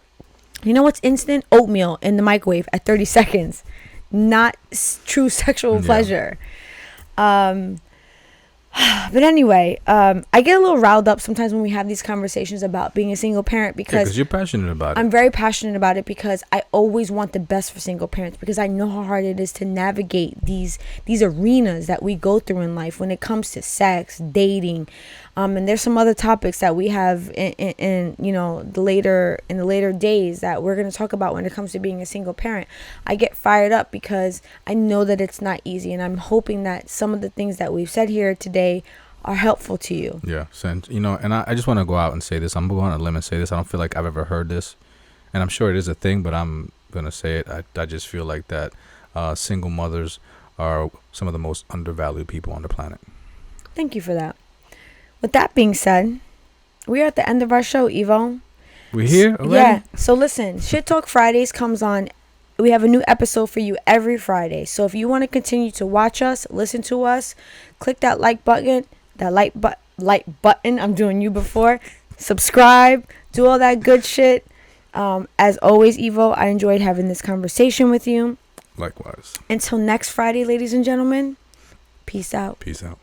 You know what's instant? Oatmeal in the microwave at 30 seconds. Not true sexual pleasure. But anyway, I get a little riled up sometimes when we have these conversations about being a single parent because you're passionate about it. I'm very passionate about it because I always want the best for single parents, because I know how hard it is to navigate these arenas that we go through in life when it comes to sex, dating, and there's some other topics that we have in the later days that we're going to talk about when it comes to being a single parent. I get fired up because I know that it's not easy, and I'm hoping that some of the things that we've said here today are helpful to you. Yeah, and I just want to go out and say this. I'm going on a limb and say this. I don't feel like I've ever heard this, and I'm sure it is a thing, but I'm going to say it. I just feel like that single mothers are some of the most undervalued people on the planet. Thank you for that. With that being said, we are at the end of our show, Ivo. We here already? Yeah. So listen, Shit Talk Fridays comes on. We have a new episode for you every Friday. So if you want to continue to watch us, listen to us, click that like button. I'm doing you before. Subscribe. Do all that good shit. As always, Ivo, I enjoyed having this conversation with you. Likewise. Until next Friday, ladies and gentlemen. Peace out. Peace out.